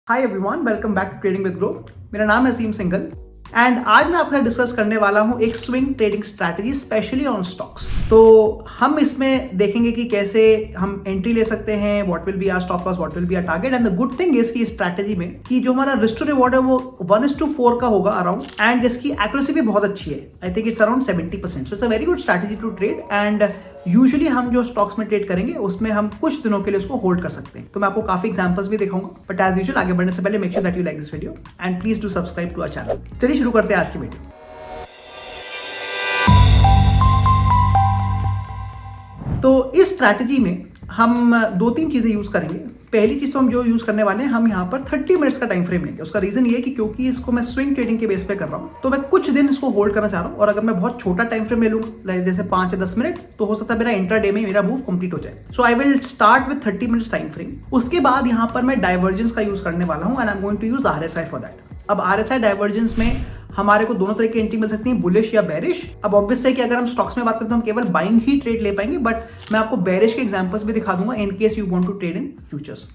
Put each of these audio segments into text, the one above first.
Hi everyone, welcome back to trading with Groww. मेरा नाम है असीम सिंघल एंड आज मैं आपके साथ डिस्कस करने वाला हूं एक swing trading strategy specially on stocks. तो हम इसमें देखेंगे कि कैसे हम एंट्री ले सकते हैं, what will be our stop loss, what will be our target. And the good thing is की स्ट्रैटेजी में कि जो हमारा रिस्क टू रिवॉर्ड है वो 1:4 का होगा अराउंड, एंड इसकी एक्यूरेसी भी बहुत अच्छी है। I think it's around 70%। So it's a very good strategy to trade. And usually हम जो स्टॉक्स में ट्रेड करेंगे उसमें हम कुछ दिनों के लिए उसको होल्ड कर सकते हैं। तो मैं आपको काफी एग्जांपल्स भी दिखाऊंगा, बट एज यूजुअल आगे बढ़ने से पहले make sure that you like this video and please do subscribe to our channel. चलिए शुरू करते हैं आज की वीडियो। तो इस स्ट्रैटेजी में हम दो तीन चीजें यूज करेंगे। पहली चीज तो हम जो यूज करने वाले हैं, हम यहाँ पर 30 मिनट्स का टाइम फ्रेम लेंगे। उसका रीजन ये है कि क्योंकि इसको मैं स्विंग ट्रेडिंग के बेस पे कर रहा हूँ, तो मैं कुछ दिन इसको होल्ड करना चाह रहा हूँ। और अगर मैं बहुत छोटा टाइम फ्रेम ले लूंगा, जैसे 5 या 10 मिनट, तो हो सकता है मेरा इंट्राडे में मेरा मूव कंप्लीट हो जाए। So I will start with 30 minutes time frame. उसके बाद यहाँ पर मैं डाइवर्जेंस का यूज करने वाला हूँ and I am going to use RSI for that. अब RSI डाइवर्जेंस में हमारे को दोनों तरह की एंट्री मिल सकती है, बुलिश या बेरिश। अब ऑब्वियस है कि अगर हम स्टॉक्स में बात करते हैं तो हम केवल बाइंग ही ट्रेड ले पाएंगे, बट मैं आपको बेरिश के एग्जांपल्स भी दिखा दूंगा in case you want to trade in futures.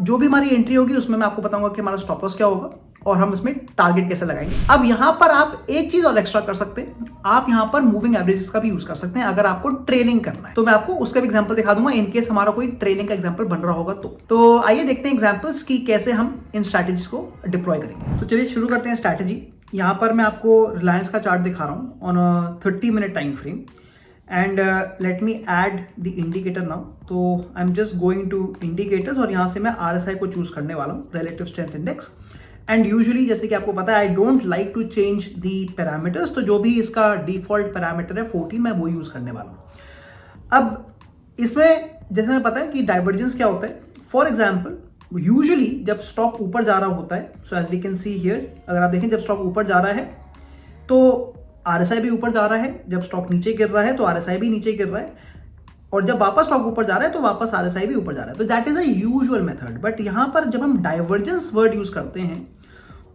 जो भी हमारी एंट्री होगी उसमें मैं आपको बताऊंगा कि हमारा स्टॉप लॉस क्या होगा और हम इसमें टारगेट कैसे लगाएंगे। अब यहां पर आप एक चीज और एक्स्ट्रा कर सकते हैं, आप यहां पर मूविंग एवरेजेस का भी यूज कर सकते हैं अगर आपको ट्रेलिंग करना है। तो मैं आपको उसका भी एग्जांपल दिखा दूंगा इन केस हमारा कोई ट्रेलिंग का एग्जांपल बन रहा होगा। तो आइए देखते हैं एग्जांपल्स की कैसे हम इन स्ट्रैटेजीज को डिप्लॉय करेंगे। तो चलिए शुरू करते हैं स्ट्रैटेजी। यहाँ पर मैं आपको रिलायंस का चार्ट दिखा रहा हूँ on 30 minute time frame and let me add the indicator now. तो I am just going to indicators और यहाँ से मैं RSI को चूज करने वाला हूँ, relative strength index. And usually जैसे कि आपको पता है, I don't like to change the parameters, तो जो भी इसका डिफॉल्ट पैरामीटर है 14, मैं वो यूज करने वाला हूँ। अब इसमें जैसे हमें पता है कि डाइवर्जेंस क्या होता है। फॉर एग्जाम्पल यूजुअली जब स्टॉक ऊपर जा रहा होता है, so as we can see here, अगर आप देखें जब स्टॉक ऊपर जा रहा है तो RSI भी ऊपर जा रहा है, जब स्टॉक नीचे गिर रहा है तो RSI भी नीचे गिर रहा है, और जब वापस स्टॉक ऊपर जा रहा है तो वापस RSI भी ऊपर जा रहा है। तो that is a usual method. But यहाँ पर जब हम डाइवर्जेंस वर्ड यूज करते हैं,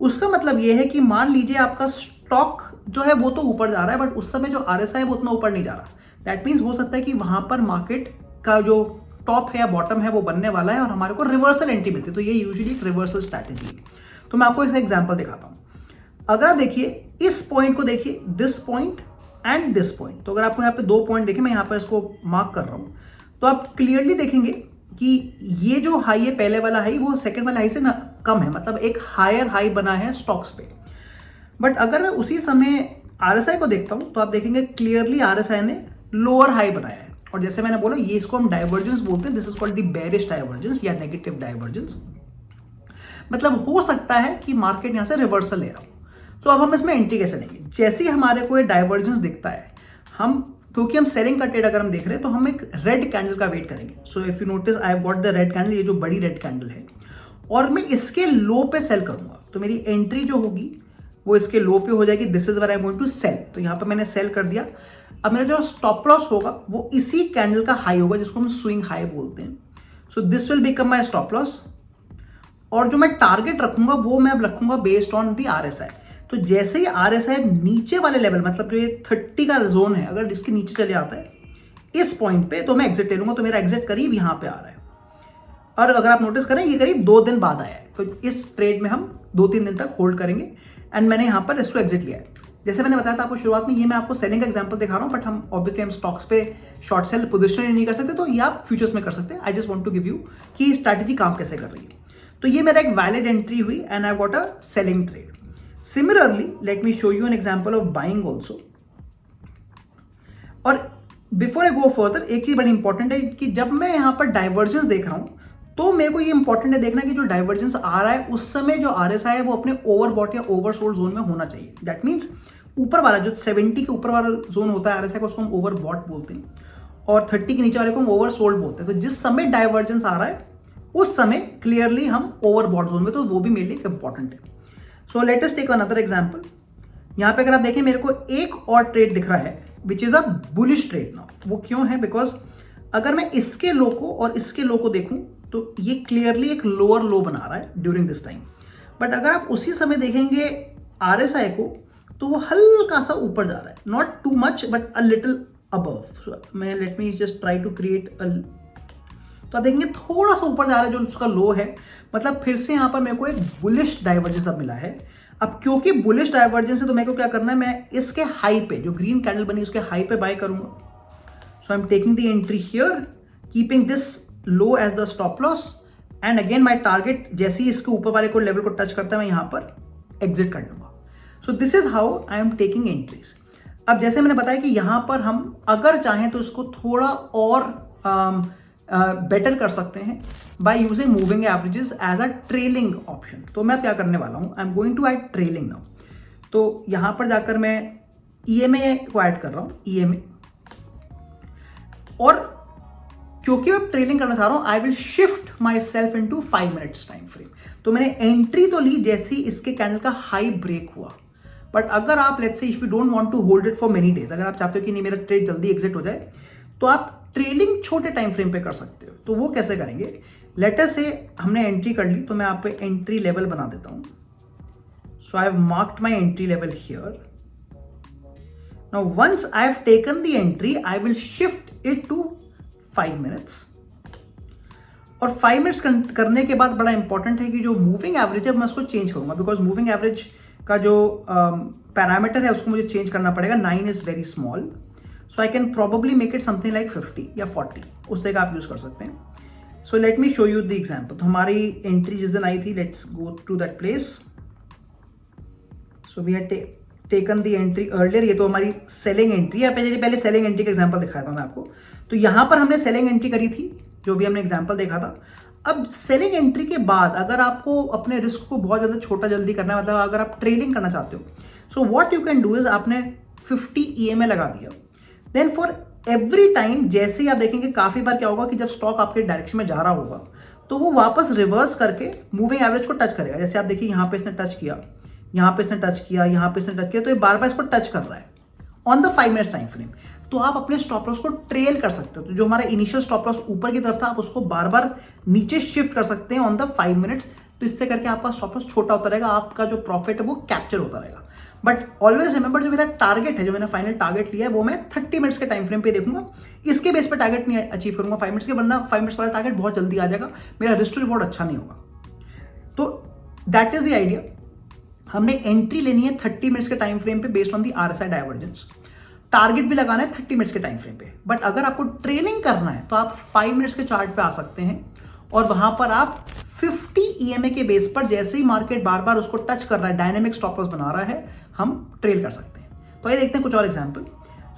उसका मतलब ये है कि मान लीजिए आपका स्टॉक जो है वो तो ऊपर जा रहा है, बट उस समय जो RSI है वो उतना ऊपर नहीं जा रहा। दैट मीन्स हो सकता है कि वहां पर मार्केट का जो टॉप है या बॉटम है वो बनने वाला है और हमारे को रिवर्सल एंट्री मिलती है। तो ये यूजुअली एक रिवर्सल स्ट्रैटेजी है। तो मैं आपको इसका एग्जांपल दिखाता हूं। अगर आप देखिए इस पॉइंट को, देखिए this point and this point. तो अगर आपको यहाँ पे दो पॉइंट देखें, मैं यहाँ पर इसको मार्क कर रहा हूं, तो आप क्लियरली देखेंगे कि ये जो हाई है, पहले वाला हाई, वो सेकेंड वाला हाई से कम है, मतलब एक हायर हाई बना है स्टॉक्स पे। बट अगर मैं उसी समय RSI को देखता हूं तो आप देखेंगे क्लियरली RSI ने लोअर हाई बनाया है। और जैसे मैंने बोला, ये इसको हम डाइवर्जेंस बोलते हैं। This is called the bearish divergence या नेगेटिव डाइवर्जेंस। मतलब हो सकता है कि मार्केट यहां से रिवर्सल ले रहा हो। तो अब हम इसमें एंट्री कैसे लेंगे? जैसे ही हमारे को ये डाइवर्जेंस दिखता है, हम क्योंकि हम सेलिंग का ट्रेड अगर हम देख रहे हैं तो हम एक रेड कैंडल का वेट करेंगे। So if you notice, I have got the red candle, ये जो बड़ी रेड कैंडल है, और मैं इसके लो पे सेल करूंगा। तो मेरी एंट्री जो होगी वो इसके लो पे हो जाएगी। This is where I am going to sell. तो यहाँ पे मैंने सेल कर दिया। अब मेरा जो स्टॉप लॉस होगा वो इसी कैंडल का हाई होगा, जिसको हम स्विंग हाई बोलते हैं। So this will become my stop loss. और जो मैं टारगेट रखूंगा वो मैं अब रखूंगा बेस्ड ऑन दी RSI। तो जैसे ही RSI नीचे वाले लेवल, मतलब जो ये 30 का जोन है, अगर इसके नीचे चले आता है इस पॉइंट पे, तो मैं एग्जिट ले लूंगा। तो मेरा एग्जिट करीब यहाँ पे आ रहा है। और अगर आप नोटिस करें, ये करीब 2 दिन बाद आया है। तो इस ट्रेड में हम 2-3 दिन तक होल्ड करेंगे एंड मैंने यहाँ पर इसको एग्जिट लिया है। जैसे मैंने बताया था आपको शुरुआत में, ये मैं आपको सेलिंग का एग्जांपल दिखा रहा हूँ, बट हम ऑब्वियसली हम स्टॉक्स पे शॉर्ट सेल पोजीशन नहीं कर सकते, तो ये आप फ्यूचर्स में कर सकते हैं। I just want to give you कि स्ट्रैटेजी काम कैसे कर रही है। तो ये मेरा एक वैलिड एंट्री हुई and I got a selling trade. Similarly let me show you an example of buying also. और बिफोर आई गो फर्दर, एक चीज बड़ी इंपॉर्टेंट है कि जब मैं यहाँ पर डाइवर्जेंस देख रहा हूँ, तो मेरे को ये इंपॉर्टेंट है देखना कि जो डाइवर्जेंस आ रहा है उस समय जो RSI है वो अपने ओवरबॉट या ओवरसोल्ड जोन में होना चाहिए। दैट मीन्स ऊपर वाला जो 70 के ऊपर वाला जोन होता है RSI को, उसको हम ओवरबॉट बोलते हैं, और 30 के नीचे वाले को हम ओवरसोल्ड बोलते हैं। तो जिस समय डाइवर्जेंस आ रहा है उस समय क्लियरली हम ओवरबॉट जोन में, तो वो भी मेरे लिए इंपॉर्टेंट है। So let us take another example. यहाँ पे अगर आप देखें, मेरे को एक और ट्रेड दिख रहा है which is a bullish trade now. वो क्यों है? बिकॉज अगर मैं इसके लो को और इसके लो को देखूं तो ये क्लियरली एक लोअर लो बना रहा है ड्यूरिंग दिस टाइम। बट अगर आप उसी समय देखेंगे RSI को, तो वो हल्का सा ऊपर जा रहा है, not too much but a little above. मैं let me just try to create a तो आप देखेंगे थोड़ा सा ऊपर जा रहा है जो उसका लो है, मतलब फिर से यहाँ पर मेरे को एक बुलिश डाइवर्जेंस अब मिला है। अब क्योंकि बुलिश डाइवर्जेंस है तो मेरे को क्या करना है, मैं इसके हाई पे जो ग्रीन कैंडल बनी उसके हाई पे बाय करूंगा। So I am taking the entry here, keeping this low as the stop loss, and again my target जैसे ही इसके ऊपर वाले को लेवल को टच करता है मैं यहाँ पर एग्जिट कर लूंगा। So this is how I am taking entries. अब जैसे मैंने बताया कि यहाँ पर हम अगर चाहें तो इसको थोड़ा और बेटर कर सकते हैं by using moving averages as a trailing option. तो मैं क्या करने वाला हूँ, I am going to add trailing now. तो यहाँ पर जाकर मैं EMA को ऐड कर रहा हूँ, EMA, और क्योंकि मैं ट्रेलिंग करना चाह रहा हूँ I will shift myself into 5 minutes time frame. तो मैंने एंट्री तो ली जैसे ही इसके कैंडल का हाई ब्रेक हुआ, बट अगर आप let's say if you don't want to hold it for many days, अगर आप चाहते हो कि नहीं मेरा ट्रेड जल्दी एग्जिट हो जाए, तो आप ट्रेलिंग छोटे टाइम फ्रेम पे कर सकते हो। तो वो कैसे करेंगे, लेटर से हमने एंट्री कर ली तो मैं आप पे एंट्री लेवल बना देता हूं। So I have marked my entry level here. Now once I have taken the entry I will shift it to 5 minutes. और 5 मिनट्स करने के बाद बड़ा इंपॉर्टेंट है कि जो मूविंग एवरेज है मैं उसको चेंज करूंगा, बिकॉज मूविंग एवरेज का जो पैरामीटर है उसको मुझे चेंज करना पड़ेगा। 9 is very small, so I can probably make it something like 50 या 40, उस तरह का आप यूज कर सकते हैं। So let me show you the example. तो हमारी एंट्री जिस दिन आई थी, let's go to that place. So we had taken the entry earlier. ये तो हमारी सेलिंग एंट्री है। पहले सेलिंग एंट्री का एग्जांपल दिखाया था मैं आपको। तो यहां पर हमने सेलिंग एंट्री करी थी, जो भी हमने एग्जांपल देखा था। अब सेलिंग एंट्री के बाद अगर आपको अपने रिस्क को बहुत ज़्यादा छोटा जल्दी करना है, मतलब अगर आप ट्रेलिंग करना चाहते हो, so what you can do is आपने 50 EMA लगा दिया। देन फॉर एवरी टाइम जैसे ही आप देखेंगे काफ़ी बार क्या होगा कि जब स्टॉक आपके डायरेक्शन में जा रहा होगा तो वो वापस रिवर्स करके मूविंग एवरेज को टच करेगा। जैसे आप देखिए यहाँ पे इसने टच किया, यहाँ पे इसने टच किया, यहाँ पे इसने टच किया, तो ये बार बार इसको टच कर रहा है on the 5 minute time frame. तो आप अपने स्टॉप लॉस को ट्रेल कर सकते हो। तो जो हमारा इनिशियल स्टॉप लॉस ऊपर की तरफ था आप उसको बार बार नीचे शिफ्ट कर सकते हैं ऑन द 5 मिनट्स। तो इससे करके आपका स्टॉप लॉस छोटा होता रहेगा, आपका जो प्रॉफिट है वो कैप्चर होता रहेगा। बट ऑलवेज रिमेंबर, जो मेरा टारगेट है, जो मैंने फाइनल टारगेट लिया है, वो मैं 30 मिनट्स के टाइम फ्रेम पे देखूंगा। इसके बेस पर टारगेट नहीं अचीव करूंगा 5 मिनट्स के, वरना 5 मिनट्स वाला टारगेट बहुत जल्दी आ जाएगा, मेरा रिस्क टू रिवॉर्ड अच्छा नहीं होगा। तो दैट इज द आइडिया। हमने एंट्री लेनी है 30 मिनट्स के टाइम फ्रेम पे based on the RSI divergence. Target भी लगाना है 30 मिनट्स के टाइम फ्रेम पे। बट अगर आपको ट्रेलिंग करना है तो आप 5 मिनट्स के चार्ट पे आ सकते हैं और वहां पर आप 50 EMA के बेस पर जैसे ही मार्केट बार बार उसको टच कर रहा है, डायनेमिक स्टॉप लॉस बना रहा है, हम ट्रेल कर सकते हैं। तो ये देखते हैं कुछ और example.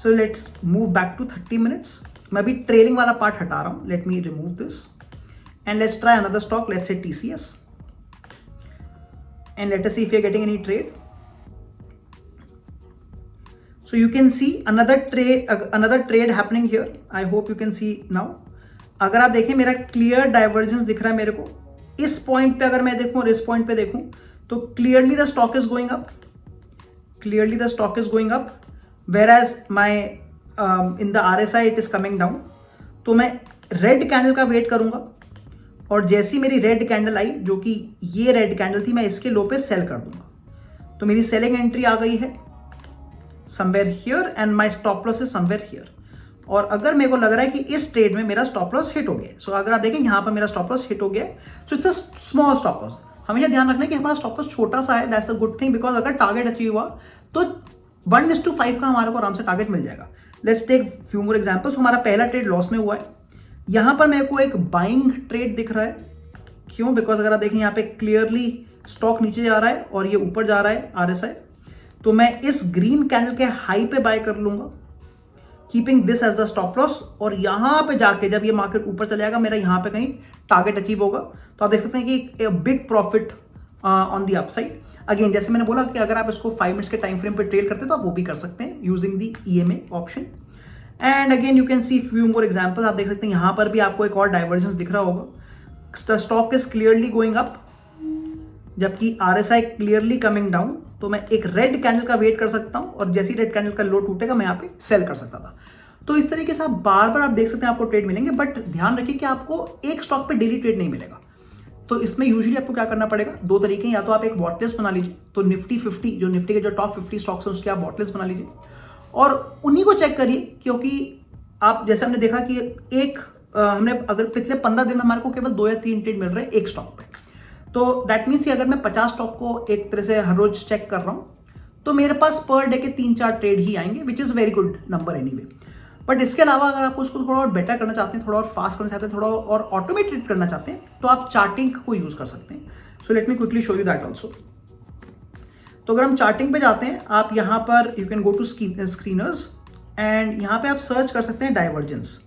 So let's move back to 30 minutes. मैं भी ट्रेलिंग वाला पार्ट हटा रहा हूं। Let me remove this and let's try another stock, let's say TCS, and let us see if we are getting any trade. So you can see another trade happening here. I hope you can see now. अगर आप देखें मेरा clear divergence दिख रहा है मेरे को। इस पॉइंट पे अगर मैं देखूं और इस पॉइंट पे देखूं तो clearly the stock is going up, clearly the stock is going up, whereas my in the RSI it is coming down. तो मैं रेड कैंडल का वेट करूंगा और जैसी मेरी रेड कैंडल आई, जो कि ये रेड कैंडल थी, मैं इसके लो पे सेल कर दूंगा। तो मेरी सेलिंग एंट्री आ गई है somewhere here and my stop loss is somewhere here. और अगर मेरे को लग रहा है कि इस ट्रेड में मेरा स्टॉप लॉस हिट हो गया, सो अगर आप देखें यहाँ पर मेरा स्टॉप लॉस हिट हो गया, सो it's a small stop loss. हमेशा ध्यान रखना है कि हमारा स्टॉप लॉस छोटा सा है, that's a good thing, because अगर टारगेट अचीव हुआ तो 1:5 का हमारे को आराम से टारगेट मिल जाएगा। Let's take few more examples. हमारा पहला ट्रेड लॉस में हुआ है। यहाँ पर मेरे को एक बाइंग ट्रेड दिख रहा है। क्यों? बिकॉज अगर आप देखें यहाँ पे क्लियरली स्टॉक नीचे जा रहा है और ये ऊपर जा रहा है RSI। तो मैं इस ग्रीन कैंडल के हाई पे बाय कर लूंगा, keeping this as the stop loss. और यहाँ पे जाके जब ये मार्केट ऊपर चले जाएगा, मेरा यहाँ पे कहीं टारगेट अचीव होगा, तो आप देख सकते हैं कि big profit on the upside. Again जैसे मैंने बोला कि अगर आप इसको 5 मिनट्स के टाइम फ्रेम पे ट्रेड करते हैं तो आप वो भी कर सकते हैं using the EMA option. And again you can see few more examples. आप देख सकते हैं यहाँ पर भी आपको एक और डाइवर्जेंस दिख रहा होगा। Stock is clearly going up जबकि RSI क्लियरली कमिंग डाउन। तो मैं एक रेड कैंडल का वेट कर सकता हूं और जैसी रेड कैंडल का लो टूटेगा मैं यहाँ पे सेल कर सकता था। तो इस तरीके से आप बार बार आप देख सकते हैं आपको ट्रेड मिलेंगे, बट ध्यान रखिए कि आपको एक स्टॉक पे डेली ट्रेड नहीं मिलेगा। तो इसमें यूजुअली आपको क्या करना पड़ेगा, 2 तरीके हैं। या तो आप एक वॉटलिस्ट बना लीजिए, तो निफ्टी 50 जो निफ्टी के जो टॉप 50 स्टॉक्स हैं उसके आप वॉटलिस्ट बना लीजिए और उन्हीं को चेक करिए, क्योंकि आप जैसे हमने देखा कि एक हमने अगर पिछले 15 दिन में हमारे को केवल 2 या 3 ट्रेड मिल रहे हैं एक स्टॉक पे, तो दैट मीन्स कि अगर मैं 50 स्टॉक को एक तरह से हर रोज चेक कर रहा हूँ तो मेरे पास पर डे के 3-4 ट्रेड ही आएंगे, which is very good number anyway. But इसके अलावा अगर आप उसको थोड़ा और बेटर करना चाहते हैं, थोड़ा और फास्ट करना चाहते हैं, थोड़ा और ऑटोमेटेड करना चाहते हैं, तो आप चार्टिंग को यूज़ कर सकते हैं। So let me quickly show you that also. तो अगर हम चार्टिंग पे जाते हैं, आप यहाँ पर you can go to screeners and यहाँ पे आप सर्च कर सकते हैं divergence.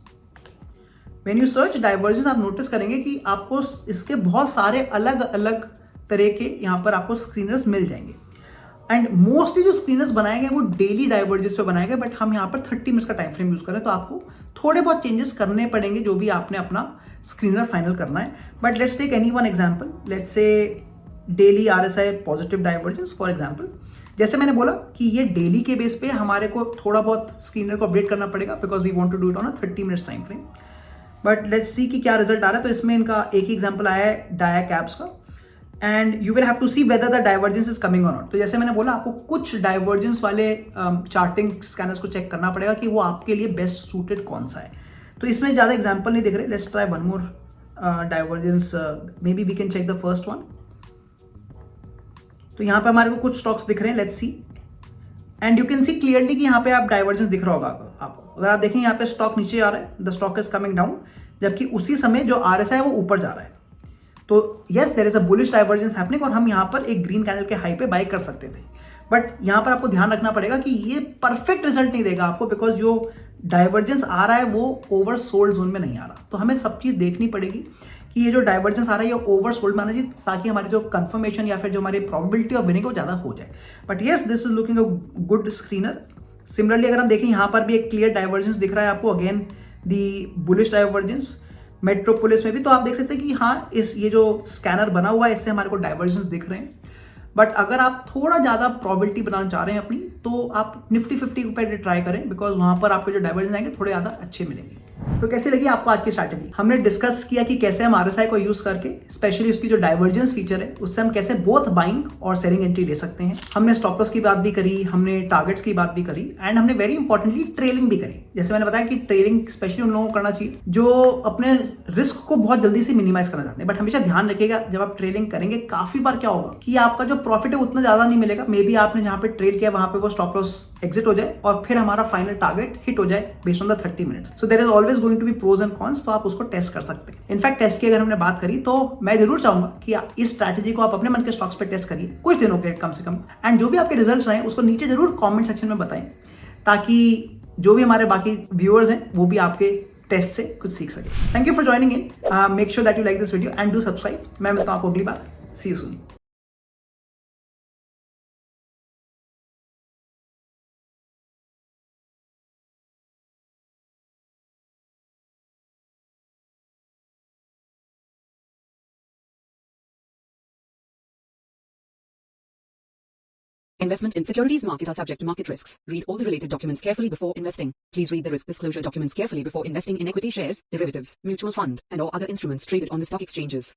When you search divergence, आप नोटिस करेंगे कि आपको इसके बहुत सारे अलग अलग तरह के यहाँ पर आपको स्क्रीनर्स मिल जाएंगे। एंड मोस्टली जो स्क्रीनर्स बनाए गए वो डेली डाइवर्जेंस पे बनाए गए, बट हम यहाँ पर 30 मिनट्स का टाइम फ्रेम यूज करें, तो आपको थोड़े बहुत चेंजेस करने पड़ेंगे जो भी आपने अपना स्क्रीनर फाइनल करना है। But let's take any one example, let's say daily RSI positive divergence for example. जैसे मैंने बोला कि ये डेली के बेस पे हमारे को थोड़ा बहुत स्क्रीनर को अपडेट करना पड़ेगा, because we want to do it on a 30 minutes time frame. But let's see कि क्या रिजल्ट आ रहा है। तो इसमें इनका एक ही एग्जाम्पल आया है डाया कैप्स का, and you will have to see whether the divergence is coming और नॉट। तो जैसे मैंने बोला, आपको कुछ डाइवर्जेंस वाले चार्टिंग स्कैनर्स को चेक करना पड़ेगा कि वो आपके लिए बेस्ट सूटेड कौन सा है। तो इसमें ज़्यादा एग्जाम्पल नहीं दिख रहे। Let's try one more divergence, maybe we can check the first one. तो यहाँ पे हमारे को कुछ स्टॉक्स दिख रहे हैं, let's see, and you can see clearly कि यहाँ पे आप डाइवर्जेंस दिख रहा होगा आपको। अगर आप देखें यहाँ पे स्टॉक नीचे आ रहा है, the stock is coming down, जबकि उसी समय जो RSI है वो ऊपर जा रहा है। तो yes, there is a bullish divergence happening, और हम यहाँ पर एक ग्रीन कैंडल के हाई पे बाय कर सकते थे। बट यहाँ पर आपको ध्यान रखना पड़ेगा कि ये परफेक्ट रिजल्ट नहीं देगा आपको, बिकॉज जो डाइवर्जेंस आ रहा है वो ओवर सोल्ड जोन में नहीं आ रहा। तो हमें सब चीज़ देखनी पड़ेगी कि ये जो डाइवर्जेंस आ रहा है ये ओवर सोल्ड में आना चाहिए, ताकि हमारी जो कंफर्मेशन या फिर जो हमारी प्रोबेबिलिटी ऑफ विनिंग वो ज़्यादा हो जाए। But yes, this is looking a good screener. Similarly अगर हम देखें, यहाँ पर भी एक क्लियर डाइवर्जेंस दिख रहा है आपको, again the bullish divergence metropolis में भी। तो आप देख सकते हैं कि हाँ, ये जो स्कैनर बना हुआ है इससे हमारे को डाइवर्जेंस दिख रहे हैं। बट अगर आप थोड़ा ज़्यादा प्रोबेबिलिटी बनाना चाह रहे हैं अपनी, तो आप निफ्टी 50 पे ट्राई करें, बिकॉज वहाँ पर आपके जो डाइवर्जेंस आएंगे थोड़े ज़्यादा अच्छे मिलेंगे। तो कैसी लगी आपको आज की स्ट्रैटेजी? हमने डिस्कस किया कि कैसे हम RSI को यूज करके, स्पेशली उसकी जो डाइवर्जेंस फीचर है उससे हम कैसे बोथ बाइंग और सेलिंग एंट्री ले सकते हैं। हमने स्टॉप लॉस की बात भी करी, हमने टारगेट्स की बात भी करी, एंड हमने वेरी इंपॉर्टेंटली ट्रेलिंग भी करी। जैसे मैंने बताया कि ट्रेलिंग स्पेशली उन लोगों को करना चाहिए जो अपने रिस्क को बहुत जल्दी से मिनिमाइज करना चाहते हैं। बट हमेशा ध्यान रखिएगा, जब आप ट्रेलिंग करेंगे काफी बार क्या होगा कि आपका जो प्रॉफिट है उतना ज्यादा नहीं मिलेगा। मे बी आपने जहां पे ट्रेल किया वहां पे वो स्टॉप लॉस एग्जिट हो जाए और फिर हमारा फाइनल टारगेट हिट हो जाए based on the 30 minutes. So there is always going to be pros and cons, तो आप उसको टेस्ट कर सकते हैं। इनफैक्ट टेस्ट की अगर हमने बात करी तो मैं जरूर चाहूंगा कि इस स्ट्रैटेजी को आप अपने मन के स्टॉक्स पे टेस्ट करिए कुछ दिनों के कम से कम, एंड जो भी आपके रिजल्ट्स रहे उसको नीचे जरूर कमेंट सेक्शन में बताएं, ताकि जो भी हमारे बाकी व्यूअर्स हैं वो भी आपके टेस्ट से कुछ सीख सके। Thank you for joining in, make sure that you like this video and do subscribe. मैं मिलता हूं आपको अगली बार। See you soon. Investment in securities market are subject to market risks. Read all the related documents carefully before investing. Please read the risk disclosure documents carefully before investing in equity shares, derivatives, mutual fund, and or other instruments traded on the stock exchanges.